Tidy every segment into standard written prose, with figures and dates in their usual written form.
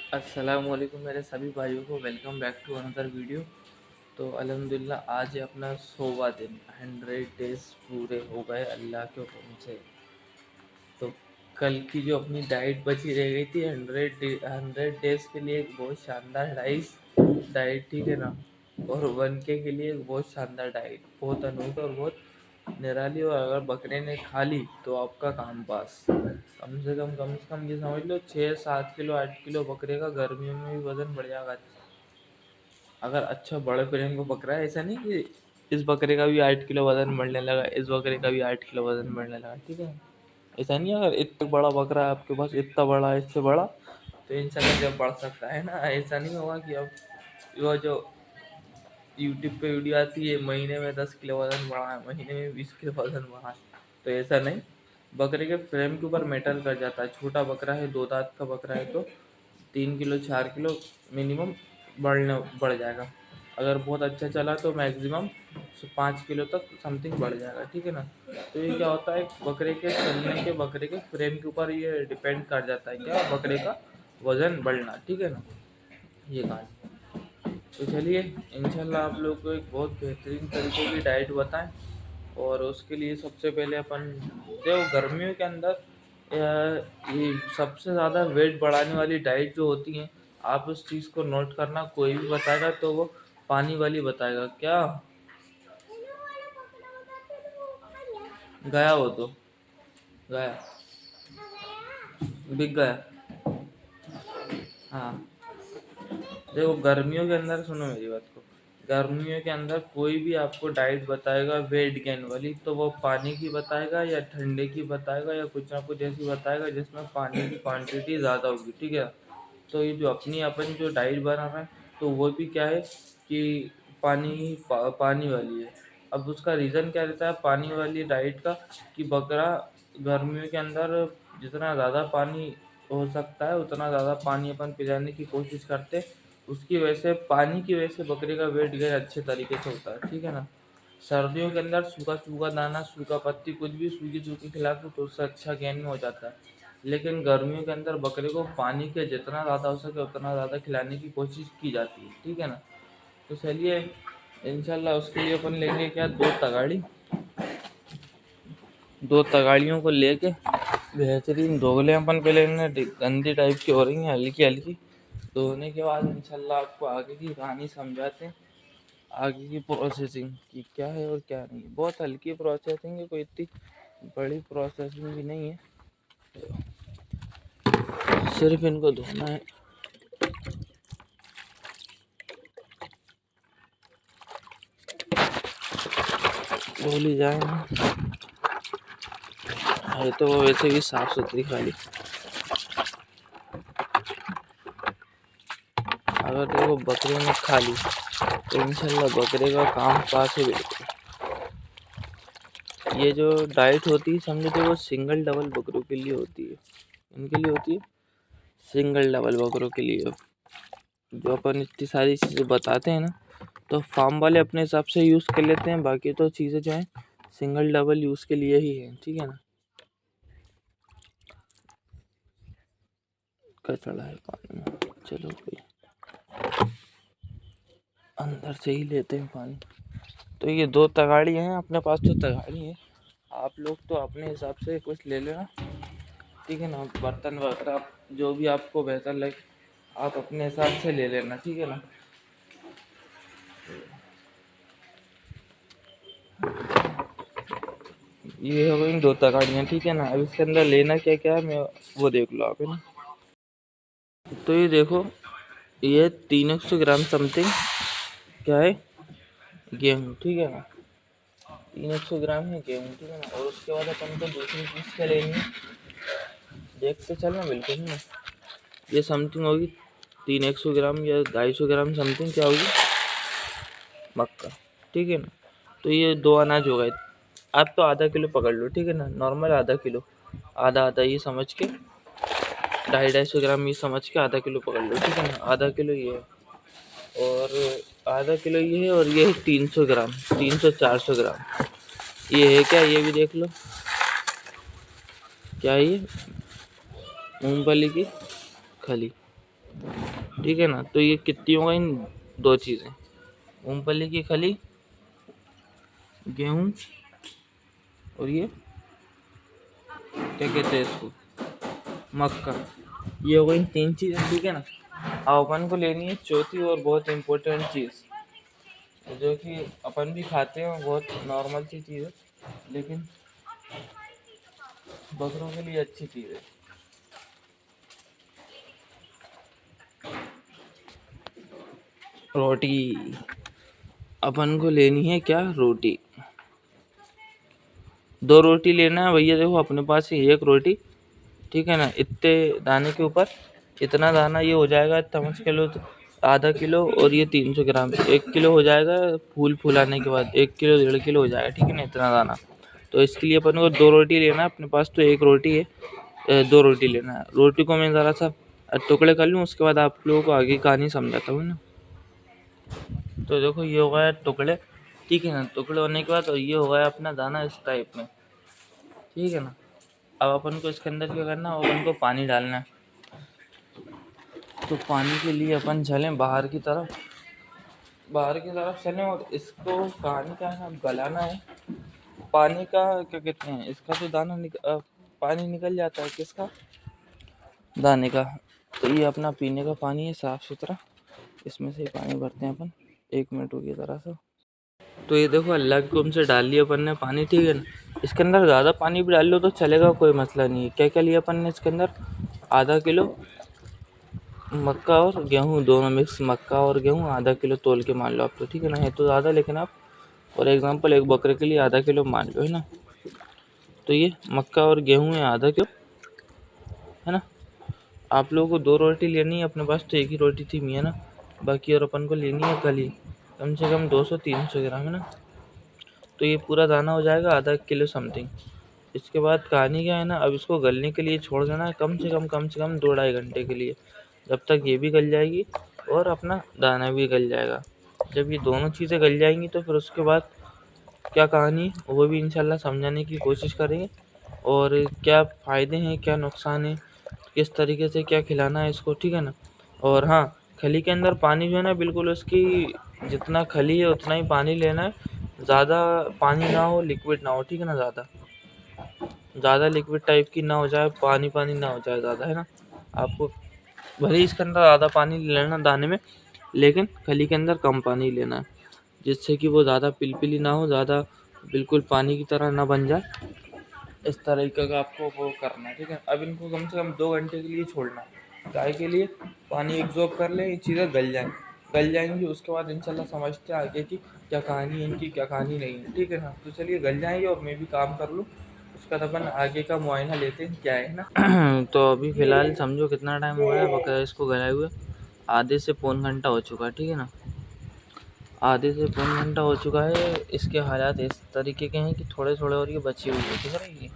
अस्सलामुअलैकुम मेरे सभी भाइयों को welcome back to another video. तो अल्हम्दुलिल्लाह आज है अपना 100वां दिन, 100 डेज़ पूरे हो गए अल्लाह के हुक्म से। तो कल की जो अपनी डाइट बची रह गई थी 100 डेज़ के लिए एक बहुत शानदार डाइट, ठीक है ना। और 1K के लिए एक बहुत शानदार डाइट, बहुत अनूठा और बहुत निराली। और अगर बकरे ने खा ली तो आपका काम पास। कम से कम ये समझ लो 6-7 किलो 8 किलो बकरे का गर्मियों में भी वजन बढ़ जाएगा। अगर अच्छा बड़े फ्रेम को बकरा है, ऐसा नहीं कि इस बकरे का भी 8 किलो वजन बढ़ने लगा, इस बकरे का भी 8 किलो वजन बढ़ने लगा, ठीक है। ऐसा नहीं है, अगर इतना बड़ा बकरा है आपके पास, इतना बड़ा इससे बड़ा, तो इंशाल्लाह जब बढ़ सकता है ना। ऐसा नहीं होगा कि अब वो जो यूट्यूब पे वीडियो आती है महीने में 10 किलो वजन बढ़ा है, महीने में 20 किलो वजन बढ़ा है, तो ऐसा नहीं। बकरे के फ्रेम के ऊपर मैटर कर जाता है। छोटा बकरा है, 2 दांत का बकरा है, तो 3 किलो 4 किलो मिनिमम बढ़ जाएगा। अगर बहुत अच्छा चला तो मैक्सिमम 5 किलो तक समथिंग बढ़ जाएगा, ठीक है ना। तो ये क्या होता है, बकरे के चलने के, बकरे के फ्रेम के ऊपर ये डिपेंड कर जाता है, क्या बकरे का वजन बढ़ना, ठीक है ना। ये कहानी। तो चलिए, इंशाल्लाह आप लोग को एक बहुत बेहतरीन तरीके की डाइट बताएं। और उसके लिए सबसे पहले अपन देखो, गर्मियों के अंदर ये सबसे ज़्यादा वेट बढ़ाने वाली डाइट जो होती है, आप उस चीज़ को नोट करना। कोई भी बताएगा तो वो पानी वाली बताएगा। क्या गया, वो तो गया, बिक गया। हाँ, देखो गर्मियों के अंदर, सुनो मेरी बात को, गर्मियों के अंदर कोई भी आपको डाइट बताएगा वेट गेन वाली, तो वो पानी की बताएगा या ठंडे की बताएगा या कुछ ना कुछ ऐसी बताएगा जिसमें पानी की क्वांटिटी ज़्यादा होगी, ठीक है। तो ये जो अपन जो डाइट बना रहे हैं, तो वो भी क्या है कि पानी वाली है। अब उसका रीज़न क्या रहता है पानी वाली डाइट का, कि बकरा गर्मियों के अंदर जितना ज़्यादा पानी हो सकता है उतना ज़्यादा पानी अपन पिलाने की कोशिश करते हैं। उसकी वजह से, पानी की वजह से बकरे का वेट गेन अच्छे तरीके से होता है, ठीक है ना। सर्दियों के अंदर सूखा सूखा दाना, सूखा पत्ती, कुछ भी सूखी सूखी खिला दो तो उससे अच्छा गेन में हो जाता है। लेकिन गर्मियों के अंदर बकरे को पानी के जितना ज़्यादा हो सके उतना ज़्यादा खिलाने की कोशिश की जाती है, ठीक है ना। तो चलिए, इंशाल्लाह उसके लिए अपन लेंगे क्या, 2 तगाड़ी। 2 तगाड़ियों को लेके बेहतरीन धो लें अपन पहले। इन्हें गंदी टाइप की हो रही हैं, हल्की हल्की। धोने के बाद इंशाल्लाह आपको आगे की कहानी समझाते हैं, आगे की प्रोसेसिंग की क्या है और क्या नहीं है। बहुत हल्की प्रोसेसिंग है, कोई इतनी बड़ी प्रोसेसिंग भी नहीं है, सिर्फ इनको धोना है। धो ली जाए ना, है तो वैसे भी साफ सुथरी खाली। अगर देखो बकरे ने खा ली तो इंशाल्लाह बकरे का काम पास है बिल्कुल। ये जो डाइट होती है समझो, तो वो सिंगल डबल बकरों के लिए होती है। इनके लिए होती है, सिंगल डबल बकरों के लिए। जो अपन इतनी सारी चीज़ें बताते हैं ना, तो फार्म वाले अपने हिसाब से यूज़ कर लेते हैं, बाकी तो चीज़ें जो हैं सिंगल डबल यूज़ के लिए ही है, ठीक है ना। कचड़ा है पानी में, चलो कोई अंदर से ही लेते हैं पानी। तो ये 2 तगाड़ी हैं अपने पास, तो तगाड़ी है। आप लोग तो अपने हिसाब से कुछ ले लेना, ठीक है ना। बर्तन वगैरह जो भी आपको बेहतर लगे आप अपने हिसाब से ले लेना, ठीक है ना। ये हो गई 2 तगाड़ियाँ, ठीक है ना। अब इसके अंदर लेना क्या क्या है, मैं वो देख लो आप, है ना। तो ये देखो, ये 300 ग्राम समथिंग क्या है, गेहूँ, ठीक है ना। 300 ग्राम है गेहूँ, ठीक है ना। और उसके बाद अपन को दूसरी चीज़ क्या लेनी है, देखते चलना बिल्कुल ना। ये समथिंग होगी 300 ग्राम या 250 ग्राम समथिंग, क्या होगी, मक्का, ठीक है ना। तो ये 2 अनाज हो गए। आप तो आधा किलो पकड़ लो, ठीक है ना, नॉर्मल आधा किलो, आधा आधा ये समझ के, 250 250 ग्राम ये समझ के आधा किलो पकड़ लो, ठीक है ना। आधा किलो ये है, और आधा किलो ये है, और ये है 300 ग्राम, 300 400 ग्राम ये है। क्या ये भी देख लो, क्या है ये, मूंगफली की खली, ठीक है ना। तो ये कितनी हो गई, 2 चीज़ें, मूंगफली की खली, गेहूँ, और ये क्या कहते हैं इसको, मक्का। ये हो गई 3 चीज़ें, ठीक है ना। अब अपन को लेनी है चौथी और बहुत इम्पोर्टेंट चीज़, जो कि अपन भी खाते हैं, बहुत नॉर्मल सी चीज़ है, लेकिन बकरों के लिए अच्छी चीज़ है। रोटी। अपन को लेनी है क्या, रोटी। 2 रोटी लेना है भैया। देखो अपने पास ही 1 रोटी, ठीक है ना। इतने दाने के ऊपर इतना दाना, ये हो जाएगा समझ के लो तो आधा किलो, और ये 300 ग्राम, 1 किलो हो जाएगा फुलाने के बाद, 1 किलो 1.5 किलो हो जाएगा, ठीक है ना, इतना दाना। तो इसके लिए अपन को 2 रोटी लेना है। अपने पास तो 1 रोटी है, 2 रोटी लेना है। रोटी को मैं ज़रा सा टुकड़े कर लूँ, उसके बाद आप लोगों को आगे कहानी समझाता हूँ ना। तो देखो ये हो गया टुकड़े, ठीक है ना। टुकड़े होने के बाद और ये हो गया अपना दाना इस टाइप में, ठीक है ना। अब अपन को इसके अंदर क्या करना है, अपन को पानी डालना है। तो पानी के लिए अपन चलें बाहर की तरफ चलें, और इसको पानी का है गलाना है। पानी का क्या कहते हैं, इसका तो पानी निकल जाता है, किसका, दाने का। तो ये अपना पीने का पानी है, साफ़ सुथरा। इसमें से पानी भरते हैं अपन 1 मिनट की तरह से। तो ये देखो अल्लाह के हुक्म से डाल लिया अपन ने पानी, ठीक है ना। इसके अंदर ज़्यादा पानी भी डाल लो तो चलेगा, कोई मसला नहीं है। क्या क्या लिया अपन ने इसके अंदर, आधा किलो मक्का और गेहूँ दोनों मिक्स, मक्का और गेहूँ आधा किलो तोल के मान लो आप, तो ठीक है ना। है तो ज़्यादा, लेकिन आप फॉर एग्जांपल 1 बकरे के लिए आधा किलो मान लो, है ना। तो ये मक्का और गेहूँ है आधा किलो, है ना। आप लोगों को 2 रोटी लेनी है, अपने पास तो 1 ही रोटी थी मियाँ ना, बाकी और अपन को लेनी है खली, कम से कम 200-300 ग्राम, है ना। तो ये पूरा दाना हो जाएगा आधा किलो समथिंग। इसके बाद कहानी क्या है ना, अब इसको गलने के लिए छोड़ देना है कम से कम 2-2.5 घंटे के लिए, जब तक ये भी गल जाएगी और अपना दाना भी गल जाएगा। जब ये दोनों चीज़ें गल जाएंगी तो फिर उसके बाद क्या कहानी है वो भी इंशाल्लाह समझाने की कोशिश करेंगे, और क्या फ़ायदे हैं क्या नुकसान है, किस तरीके से क्या खिलाना है इसको, ठीक है ना। और हाँ, खली के अंदर पानी जो है ना, बिल्कुल उसकी जितना खली है उतना ही पानी लेना है। ज़्यादा पानी ना हो, लिक्विड ना हो, ठीक है ना। ज़्यादा लिक्विड टाइप की ना हो जाए, पानी पानी ना हो जाए ज़्यादा, है ना। आपको भले ही इसके अंदर ज़्यादा पानी लेना दाने में, लेकिन खली के अंदर कम पानी लेना है, जिससे कि वो ज़्यादा पिलपिली ना हो, ज़्यादा बिल्कुल पानी की तरह ना बन जाए। इस तरीके का आपको वो करना है, ठीक है। अब इनको कम से कम 2 घंटे के लिए छोड़ना है, गाय के लिए पानी एब्जॉर्ब कर ले, ये चीज़ें गल जाएंगी। उसके बाद इंशाल्लाह समझते हैं आगे की क्या कहानी है इनकी, क्या कहानी नहीं है, ठीक है ना। तो चलिए गल जाएंगे और मैं भी काम कर लूँ, उसका बाद अपन आगे का मुआयना लेते हैं क्या है ना। तो अभी फ़िलहाल समझो कितना टाइम हो गया बकरा इसको गलाए हुए, आधे से पौन घंटा हो चुका है, ठीक है ना। आधे से पौन घंटा हो चुका है। इसके हालात इस तरीके के हैं कि थोड़े थोड़े और ये बची हुई है, ठीक है।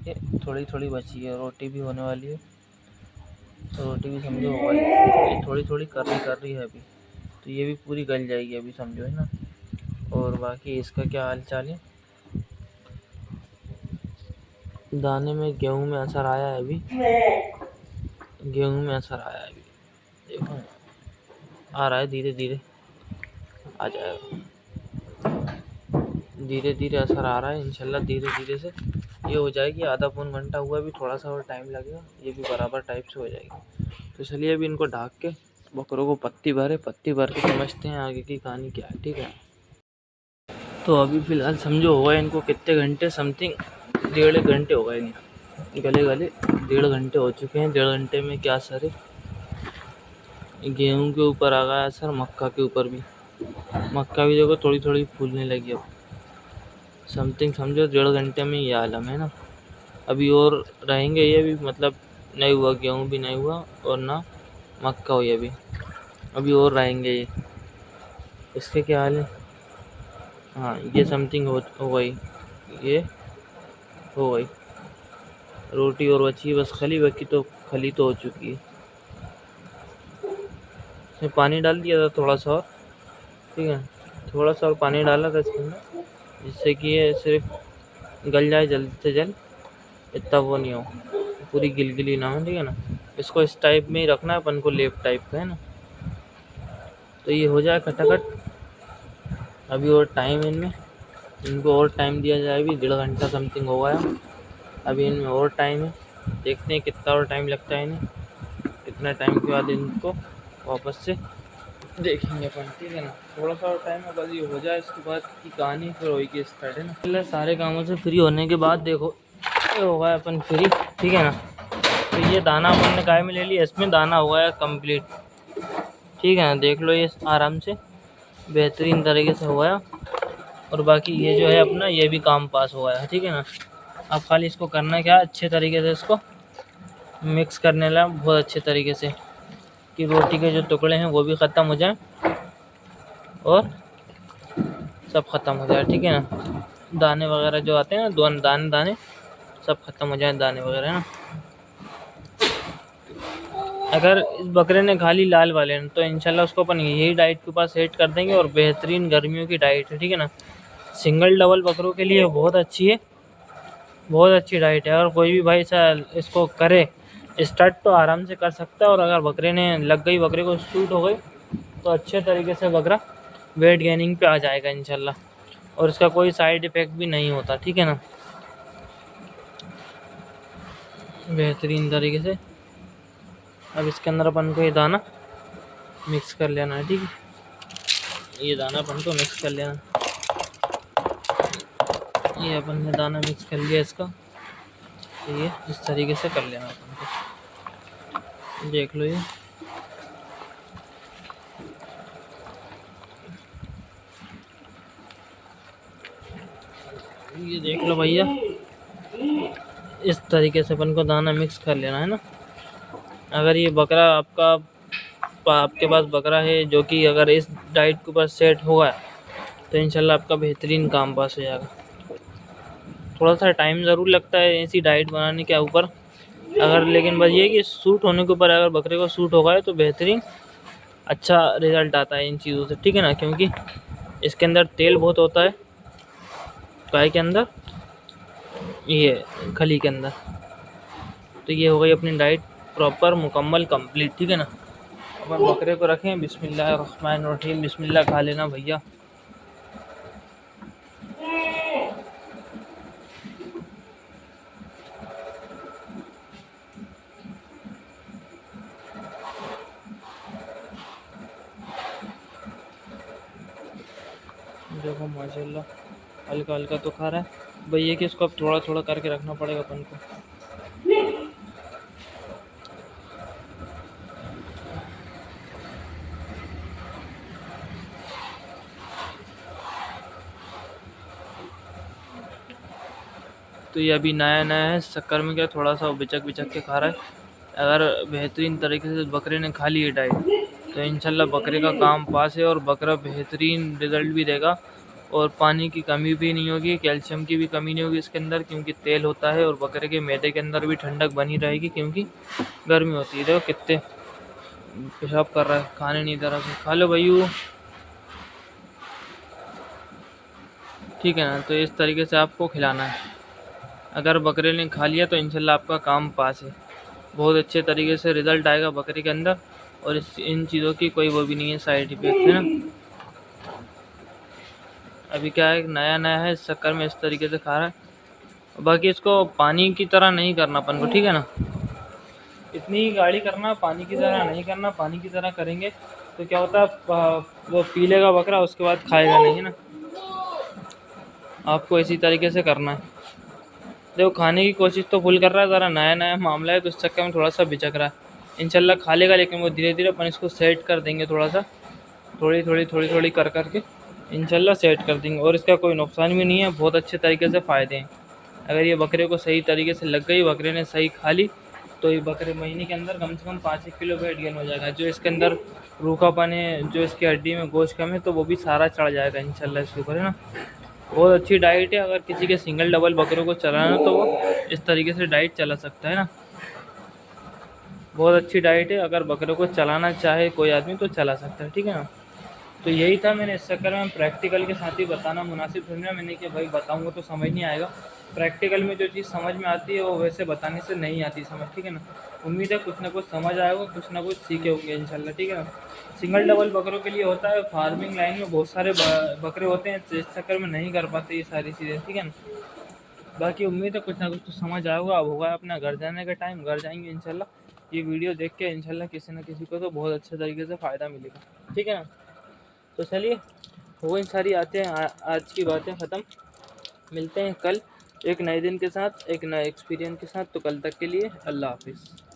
ये थोड़ी थोड़ी बची है, रोटी भी होने वाली है, तो रोटी भी समझो हो गई, ये थोड़ी थोड़ी कर रही है अभी। तो ये भी पूरी गल जाएगी अभी समझो, है ना। और बाकी इसका क्या हाल चाल है, दाने में गेहूं में असर आया है अभी, गेहूं में असर आया है अभी, देखो आ रहा है, धीरे धीरे आ जाएगा, धीरे धीरे असर आ रहा है। इंशाल्लाह धीरे धीरे से ये हो जाएगी। आधा पौन घंटा हुआ, अभी थोड़ा सा और टाइम लगेगा, ये भी बराबर टाइप से हो जाएगी। तो चलिए अभी इनको ढाक के बकरों को पत्ती भर के समझते हैं आगे की कहानी क्या है, ठीक है। तो अभी फ़िलहाल समझो हो गए इनको कितने घंटे, समथिंग 1.5 घंटे हो गए इन्हें गले 1.5 घंटे हो चुके हैं। 1.5 घंटे में क्या असर है, गेहूँ के ऊपर आ गया असर, मक्का के ऊपर भी, मक्का भी देखो थोड़ी थोड़ी फूलने लगी अब, समथिंग समझो 1.5 घंटे में ये आलम है ना। अभी और रहेंगे ये भी, मतलब नहीं हुआ, गेहूँ भी नहीं हुआ और ना मक्का हुई अभी और रहेंगे ये। इसके क्या हाल है, हाँ ये समथिंग हो गई, ये हो गई रोटी और बची है बस खली, बाकी तो खली तो हो चुकी है। इसमें पानी डाल दिया था थोड़ा सा और, ठीक है, थोड़ा सा और पानी डाला था इसके अंदर, जिससे कि ये सिर्फ गल जाए जल्द से जल्द, इतना वो नहीं हो, पूरी गिलगिली ना हो, ठीक है ना। इसको इस टाइप में ही रखना है अपन को, लेप टाइप का है ना। तो ये हो जाए खटाखट। अभी और टाइम इनमें, इनको और टाइम दिया जाए, अभी 1.5 घंटा समथिंग हो गया। अभी इनमें और टाइम है, देखते हैं कितना और टाइम लगता है इन्हें, कितना टाइम के बाद इनको वापस से देखेंगे अपन, ठीक है ना। थोड़ा सा और टाइम है बस, ये हो जाए इसके बाद की कहानी फिर होगी स्टार्ट, है ना। पहले सारे कामों से फ्री होने के बाद देखो ये हो गया अपन फ्री, ठीक है ना। तो ये दाना अपन ने काय में ले लिया, इसमें दाना हुआ है कंप्लीट, ठीक है ना। देख लो ये आराम से बेहतरीन तरीके से हुआ है। और बाकी ये जो है अपना, ये भी काम पास हुआ है, ठीक है ना। अब खाली इसको करना क्या, अच्छे तरीके से इसको मिक्स करने लगा बहुत अच्छे तरीके से, कि रोटी के जो टुकड़े हैं वो भी ख़त्म हो जाए और सब ख़त्म हो जाए, ठीक है ना। दाने वगैरह जो आते हैं ना, दाने दाने सब ख़त्म हो जाए, दाने वगैरह, है ना। अगर इस बकरे ने खाली लाल वाले हैं तो इंशाल्लाह उसको अपन यही डाइट के ऊपर सेट कर देंगे, और बेहतरीन गर्मियों की डाइट है, ठीक है ना। सिंगल डबल बकरों के लिए बहुत अच्छी है, बहुत अच्छी डाइट है। और कोई भी भाई सा इसको करे स्टार्ट तो आराम से कर सकता है। और अगर बकरे ने लग गई, बकरे को सूट हो गई, तो अच्छे तरीके से बकरा वेट गेनिंग पे आ जाएगा इंशाल्लाह। और इसका कोई साइड इफ़ेक्ट भी नहीं होता, ठीक है ना, बेहतरीन तरीके से। अब इसके अंदर अपन को ये दाना मिक्स कर लेना है, ठीक है। ये दाना अपन को मिक्स कर लेना, ये अपन ने दाना मिक्स कर लिया इसका। तो ये इस तरीके से कर लेना अपन को, देख लो ये देख लो भैया, इस तरीके से अपन को दाना मिक्स कर लेना है ना। अगर ये बकरा आपके पास बकरा है जो कि अगर इस डाइट के ऊपर सेट होगा, तो इंशाल्लाह आपका बेहतरीन काम पास हो जाएगा। थोड़ा सा टाइम ज़रूर लगता है ऐसी डाइट बनाने के ऊपर, अगर लेकिन बस ये कि सूट होने के ऊपर, अगर बकरे को सूट होगा है तो बेहतरीन अच्छा रिज़ल्ट आता है इन चीज़ों से, ठीक है ना। क्योंकि इसके अंदर तेल बहुत होता है, गाय के अंदर, ये खली के अंदर। तो ये हो गई अपनी डाइट प्रॉपर मुकम्मल कंप्लीट, ठीक है ना। अपन बकरे को रखें, बिस्मिल्लाहिर्रहमानिर्रहीम, बिस्मिल्लाह खा लेना भैया। देखो माशाल्लाह हल्का हल्का तो खा रहा है भैया, कि इसको अब थोड़ा थोड़ा करके रखना पड़ेगा अपन को। तो ये अभी नया नया है, इस चक्कर में क्या थोड़ा सा बिचक बिचक के खा रहा है। अगर बेहतरीन तरीके से बकरे ने खा ली है डाइट, तो इंशाल्लाह बकरे का काम पास है, और बकरा बेहतरीन रिज़ल्ट भी देगा। और पानी की कमी भी नहीं होगी, कैल्शियम की भी कमी नहीं होगी इसके अंदर, क्योंकि तेल होता है। और बकरे के मैदे के अंदर भी ठंडक बनी रहेगी, क्योंकि गर्मी होती है। देखो कितने पेशाब कर रहा है, खाने नहीं दे रहा है। खा लो भैयू, ठीक है ना। तो इस तरीके से आपको खिलाना है। अगर बकरे ने खा लिया तो इंशाल्लाह आपका काम पास है, बहुत अच्छे तरीके से रिज़ल्ट आएगा बकरे के अंदर। और इन चीज़ों की कोई वो भी नहीं है, साइड इफेक्ट, है ना। अभी क्या है, नया नया है, इस चक्कर में इस तरीके से खा रहा है। बाकी इसको पानी की तरह नहीं करना अपन को, ठीक है ना। इतनी ही गाढ़ी करना, पानी की तरह नहीं करना। पानी की तरह करेंगे तो क्या होता है, वो पी लेगा बकरा, उसके बाद खाएगा नहीं, है ना। आपको इसी तरीके से करना है। देखो खाने की कोशिश तो फुल कर रहा है, ज़रा नया नया मामला है तो इस चक्कर में थोड़ा सा बिचक रहा है। इंशाल्लाह खा लेगा, लेकिन वो धीरे धीरे अपन इसको सेट कर देंगे, थोड़ा सा थोड़ी थोड़ी कर करके इंशाल्लाह सेट कर देंगे। और इसका कोई नुकसान भी नहीं है, बहुत अच्छे तरीके से फ़ायदे हैं। अगर ये बकरे को सही तरीके से लग गई, बकरे ने सही खा ली, तो ये बकरे महीने के अंदर कम से कम 5-1 किलो वेट गेन हो जाएगा। जो इसके अंदर रूखापन है, जो इसकी हड्डी में गोश्त कम है, तो वो भी सारा चढ़ जाएगा इंशाल्लाह इसके ऊपर, है ना। बहुत अच्छी डाइट है, अगर किसी के सिंगल डबल बकरों को चलाना तो वो इस तरीके से डाइट चला सकता है ना। बहुत अच्छी डाइट है, अगर बकरों को चलाना चाहे कोई आदमी तो चला सकता है, ठीक है ना। तो यही था, मैंने इस चक्कर में प्रैक्टिकल के साथ ही बताना मुनासिब समझा। मैंने कि भाई बताऊंगा तो समझ नहीं आएगा, प्रैक्टिकल में जो चीज़ समझ में आती है वो वैसे बताने से नहीं आती समझ, ठीक है ना। उम्मीद है कुछ ना कुछ समझ आएगा, कुछ ना कुछ सीखे होंगे इंशाल्लाह, ठीक है ना। सिंगल डबल बकरों के लिए होता है, फार्मिंग लाइन में बहुत सारे बकरे होते हैं, तो इस चक्कर में नहीं कर पाते ये सारी चीज़ें, ठीक है ना। बाकी उम्मीद है कुछ ना कुछ तो समझ आएगा। अब होगा अपना घर जाने का टाइम, घर जाएंगे इंशाल्लाह। ये वीडियो देख के इंशाल्लाह किसी न किसी को तो बहुत अच्छे तरीके से फ़ायदा मिलेगा, ठीक है ना। तो चलिए, वो इन सारी आते हैं आज की बातें ख़त्म। मिलते हैं कल एक नए दिन के साथ, एक नए एक्सपीरियंस के साथ। तो कल तक के लिए अल्लाह हाफिज़।